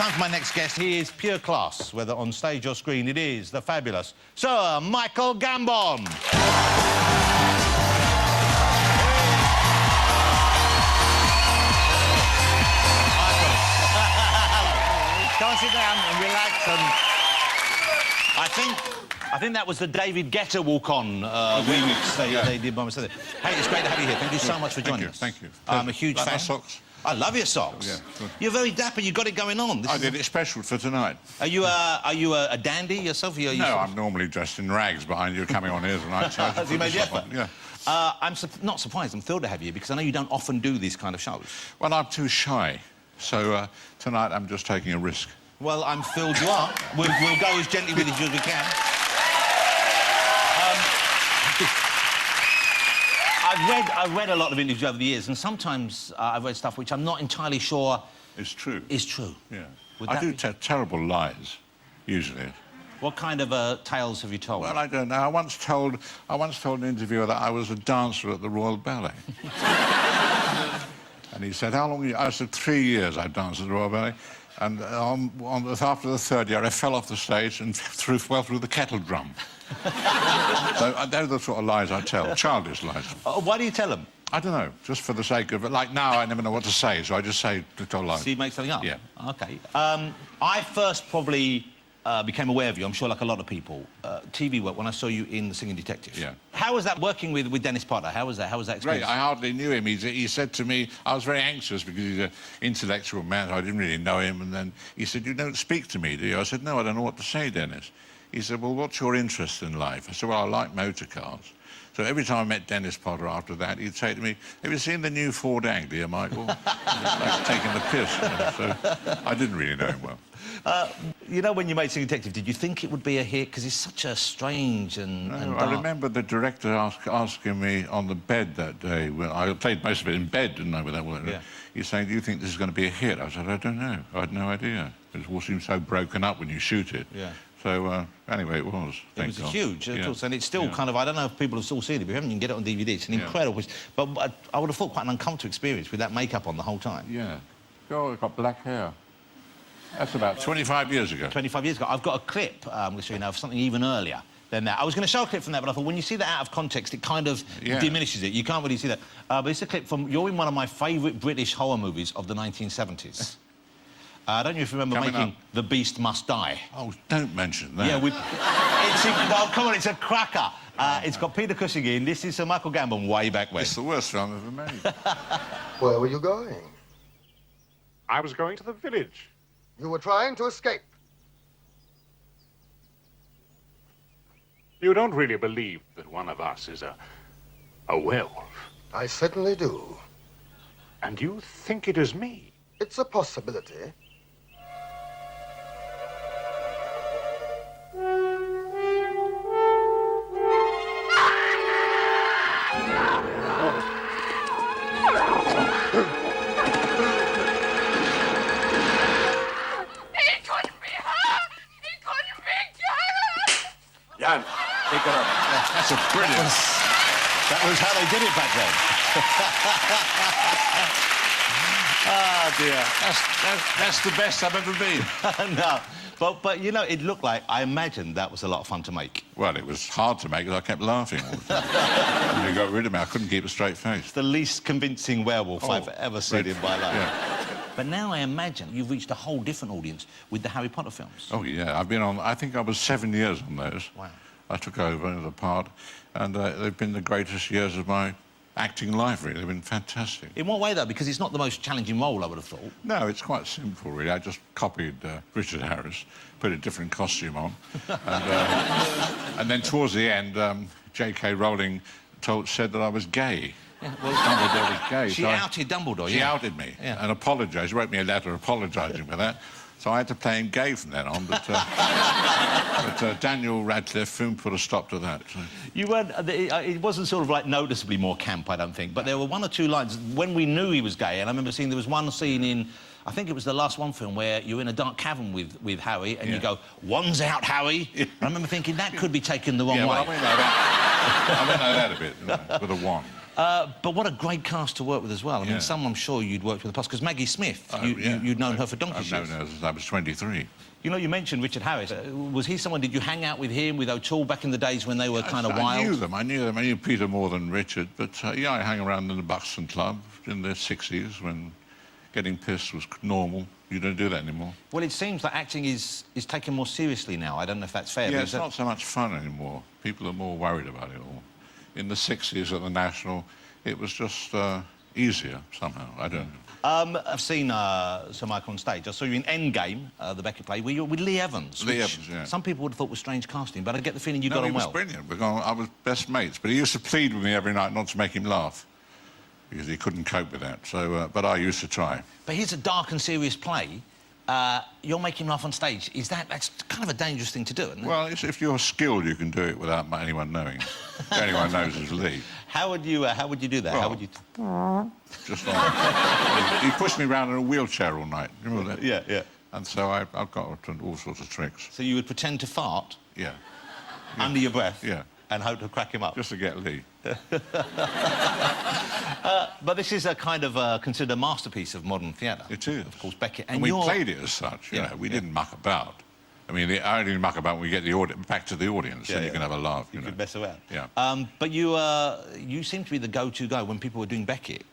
time for my next guest. He is pure class, whether on stage or screen. It is the fabulous Sir Michael Gambon. Come and sit down and relax. And I think that was the David Guetta walk-on remix they did by mistake. Hey, it's great to have you here. Thank you so much for joining us. Thank you. I'm a huge fan. My socks? I love your socks. Yeah, good. You're very dapper. You've got it going on. I did it special for tonight. Are you a dandy yourself? No, I'm normally dressed in rags behind you coming on here tonight. So you made the effort? Yeah. I'm not surprised. I'm thrilled to have you because I know you don't often do these kind of shows. Well, I'm too shy. So tonight I'm just taking a risk. Well, I'm thrilled you are. We'll go as gently with you as we can. I've read a lot of interviews over the years, and sometimes I've read stuff which I'm not entirely sure is true. Is true. Yeah. I do terrible lies, usually. What kind of tales have you told? Well, I don't know. I once told an interviewer that I was a dancer at the Royal Ballet. And he said, "How long?" I said, 3 years I danced at the Royal Ballet. And after the third year, I fell off the stage and fell through the kettle drum. So they're the sort of lies I tell, childish lies. Why do you tell them? I don't know, just for the sake of it. Like now, I never know what to say, so I just say tell lies. So you make something up? Yeah. OK. I first probably became aware of you, I'm sure like a lot of people, TV work, when I saw you in The Singing Detective. Yeah. How was that working with Dennis Potter? How was that experience? Great. I hardly knew him. He said to me, I was very anxious because he's an intellectual man, so I didn't really know him, and then he said, "You don't speak to me, do you?" I said, "No, I don't know what to say, Dennis." He said, "Well, what's your interest in life?" I said, "Well, I like motor cars." So every time I met Dennis Potter after that, he'd say to me, "Have you seen the new Ford Anglia, Michael?" Like taking the piss. You know? So I didn't really know him well. You know, when you made Singing Detective, did you think it would be a hit? Because it's such a strange and dark... I remember the director asking me on the bed that day, when I played most of it in bed, didn't I, with that word? Yeah. He's saying, "Do you think this is going to be a hit?" I said, "I don't know. I had no idea. It all seems so broken up when you shoot it." Yeah. So, anyway, it was. It was huge, of course, and it's still Yeah. kind of... I don't know if people have still seen it, but if you haven't, you can get it on DVD. It's an incredible... But I would have thought quite an uncomfortable experience with that makeup on the whole time. Yeah. Oh, I've got black hair. That's about 25 years ago. 25 years ago. I've got a clip, I'm going to show you now, of something even earlier than that. I was going to show a clip from that, but I thought when you see that out of context, it kind of diminishes it. You can't really see that. But it's a clip from... You're in one of my favourite British horror movies of the 1970s. I don't know if you remember making The Beast Must Die. Oh, don't mention that. Yeah, well, come on, it's a cracker. It's got Peter Cushing in. This is Sir Michael Gambon way back when. It's the worst film I've ever made. Where were you going? I was going to the village. You were trying to escape. You don't really believe that one of us is a werewolf? I certainly do. And you think it is me? It's a possibility. Jan, pick her up. That's a brilliant... That was how they did it back then. Oh, dear. That's the best I've ever been. No, but, you know, it looked like... I imagined that was a lot of fun to make. Well, it was hard to make because I kept laughing all the time. When you got rid of me, I couldn't keep a straight face. It's the least convincing werewolf I've ever seen in my life. Yeah. But now I imagine you've reached a whole different audience with the Harry Potter films. Oh, yeah. I've been on... I think I was 7 years on those. Wow. I took over the part, and they've been the greatest years of my acting life, really. They've been fantastic. In what way, though? Because it's not the most challenging role, I would have thought. No, it's quite simple, really. I just copied Richard Harris, put a different costume on, and then towards the end, J.K. Rowling said that I was gay. Yeah, well, Dumbledore was gay. She outed Dumbledore, She outed me and apologised. She wrote me a letter apologising for that. So I had to play him gay from then on, but Daniel Radcliffe put a stop to that. So. You weren't... it wasn't sort of, like, noticeably more camp, I don't think, but there were one or two lines when we knew he was gay, and I remember seeing there was one scene in... I think it was the last one film where you're in a dark cavern with Harry, and you go, "One's out, Harry." And I remember thinking that could be taken the wrong way. Well, I went like that. I went like that a bit, you know, with a wand. But what a great cast to work with as well. I mean, some I'm sure you'd worked with in the past, because Maggie Smith, you'd known her for donkey's years. I've known her since I was 23. You know, you mentioned Richard Harris. Was he someone, did you hang out with him, with O'Toole, back in the days when they were kind of wild? I knew them. I knew Peter more than Richard, but, yeah, I hang around in the Buxton Club in the 60s when getting pissed was normal. You don't do that anymore. Well, it seems that acting is taken more seriously now. I don't know if that's fair. Yeah, it's not so much fun anymore. People are more worried about it all. In the 60s at the National, it was just easier somehow. I don't know. I've seen Sir Michael on stage. I saw you in Endgame, the Beckett play, where you were with Lee Evans. Lee Evans, yeah. Some people would have thought was strange casting, but I get the feeling you got on well. No, he was brilliant. I was best mates, but he used to plead with me every night not to make him laugh, because he couldn't cope with that. So, but I used to try. But here's a dark and serious play. You're making him laugh on stage. That's kind of a dangerous thing to do, isn't it? Well, if you're skilled, you can do it without anyone knowing. The only one knows is Lee. How would you do that? Well, how would you... Just like... He pushed me around in a wheelchair all night. You remember that? Yeah, yeah. And so I've got all sorts of tricks. So you would pretend to fart? Yeah. Under your breath? Yeah. And hope to crack him up? Just to get Lee. But this is a kind of considered a masterpiece of modern theatre. It is. Of course, Beckett. And we played it as such, you know. We didn't muck about. I mean, I only muck about when we get the back to the audience, and you can have a laugh, you know. You could mess around. Yeah. But you seem to be the go-to guy when people were doing Beckett.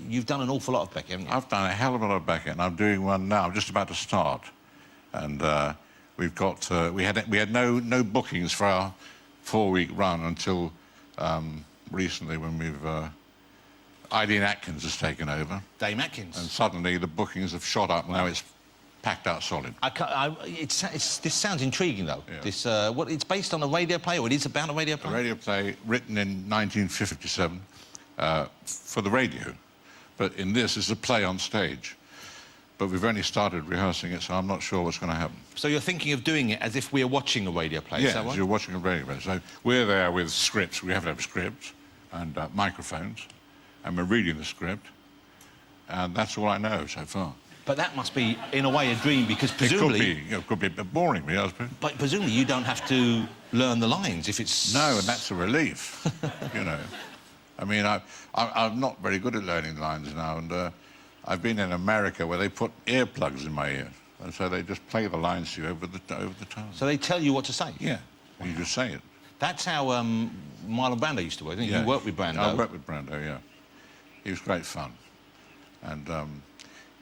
You've done an awful lot of Beckett, haven't you? I've done a hell of a lot of Beckett, and I'm doing one now. I'm just about to start. And we've got... we had no bookings for our 4-week run until recently, when we've... Eileen Atkins has taken over. Dame Atkins. And suddenly the bookings have shot up. Now it's packed out solid. This sounds intriguing, though. Yeah. This, it's based on a radio play, or it is about a radio play? A radio play written in 1957 for the radio. But in this, it's a play on stage. But we've only started rehearsing it, so I'm not sure what's going to happen. So you're thinking of doing it as if we're watching a radio play, yes, is that right? You're watching a radio play. So we're there with scripts. We have to have scripts and microphones. And we're reading the script, and that's all I know so far. But that must be, in a way, a dream, because presumably... It could be a bit boring, I suppose. But presumably you don't have to learn the lines if it's... No, and that's a relief, you know. I mean, I'm not very good at learning lines now, and I've been in America where they put earplugs in my ear, and so they just play the lines to you over the time. So they tell you what to say? Yeah, you just say it. That's how Marlon Brando used to work, didn't you? Yeah. You worked with Brando. I worked with Brando, yeah. He was great fun. And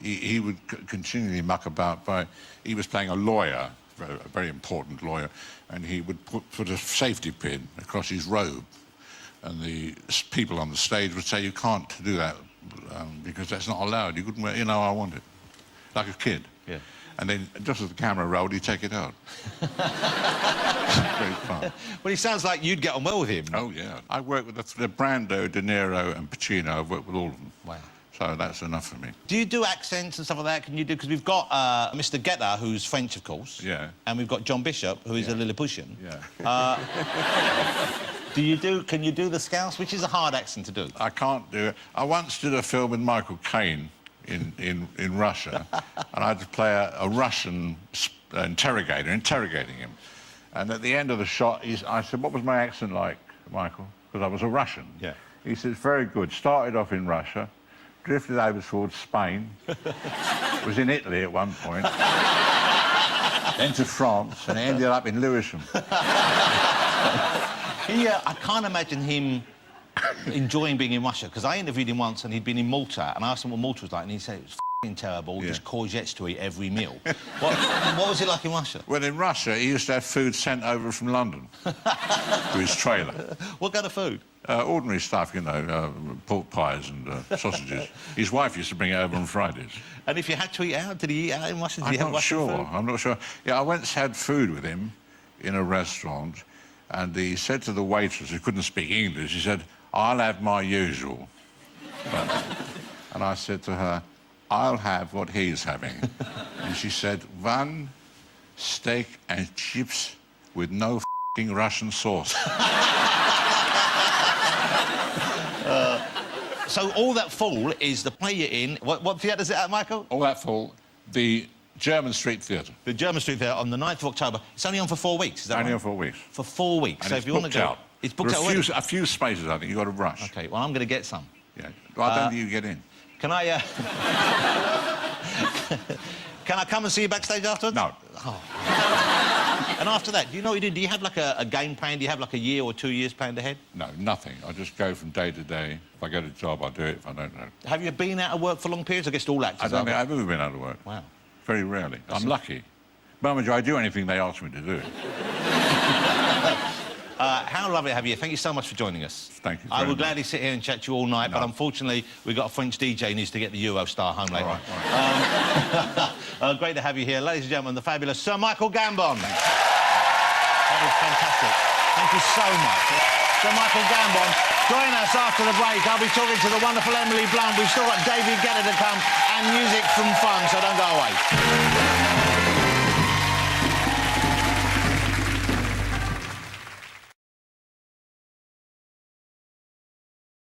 he would continually muck about by... He was playing a lawyer, a very important lawyer, and he would put a safety pin across his robe. And the people on the stage would say, you can't do that because that's not allowed. You couldn't wear... You know, I want it. Like a kid. Yeah. And then, just as the camera rolled, he'd take it out. Very fun. Well, he sounds like you'd get on well with him. Oh, yeah. I worked with the Brando, De Niro and Pacino. I've worked with all of them. Wow. So that's enough for me. Do you do accents and stuff like that? Can you do... Because we've got Mr. Guetta, who's French, of course. Yeah. And we've got John Bishop, who is a Lilliputian. Yeah. Can you do the Scouse, which is a hard accent to do? I can't do it. I once did a film with Michael Caine in Russia, and I had to play a Russian interrogator, interrogating him. And at the end of the shot, I said, what was my accent like, Michael? Because I was a Russian. Yeah. He said, very good. Started off in Russia, drifted over towards Spain, was in Italy at one point, then to France, and ended up in Lewisham. I can't imagine him enjoying being in Russia, because I interviewed him once and he'd been in Malta, and I asked him what Malta was like, and he said it was f***ing terrible, just courgettes to eat every meal. What was it like in Russia? Well, in Russia, he used to have food sent over from London to his trailer. What kind of food? Ordinary stuff, you know, pork pies and sausages. His wife used to bring it over on Fridays. And if you had to eat out, did he eat out in Russia? I'm not sure. Yeah, I once had food with him in a restaurant, and he said to the waitress, who couldn't speak English, he said, I'll have my usual. And I said to her, I'll have what he's having. And she said, 1 steak and chips with no f***ing Russian sauce. So All That Fall is the play you're in. What theatre is it at, Michael? All That Fall, the German Street Theatre. The German Street Theatre on the 9th of October. It's only on for 4 weeks, is that Only right? on 4 weeks. For 4 weeks. And so it's if you want to go... out. It's booked There out are already? a few spaces, I think. You've got to rush. OK, well, I'm going to get some. Yeah. Well, I don't think you get in. Can I... Can I come and see you backstage afterwards? No. Oh. And after that, do you know what you do? Do you have, like, a game plan? Do you have, like, a year or 2 years planned ahead? No, nothing. I just go from day to day. If I get a job, I'll do it. If I don't know. Have you been out of work for long periods? I guess all actors I don't are, think but- I've ever been out of work. Wow. Very rarely. I'm lucky. Moment, I do anything they ask me to do. How lovely to have you. Thank you so much for joining us. Thank you I very would much. gladly sit here and chat to you all night, but No. unfortunately, we've got a French DJ who needs to get the Eurostar home later. All right, on. Great to have you here. Ladies and gentlemen, the fabulous Sir Michael Gambon. That was fantastic. Thank you so much. Sir Michael Gambon, join us after the break. I'll be talking to the wonderful Emily Blunt. We've still got David Guetta to come and music from Fun, so don't go away.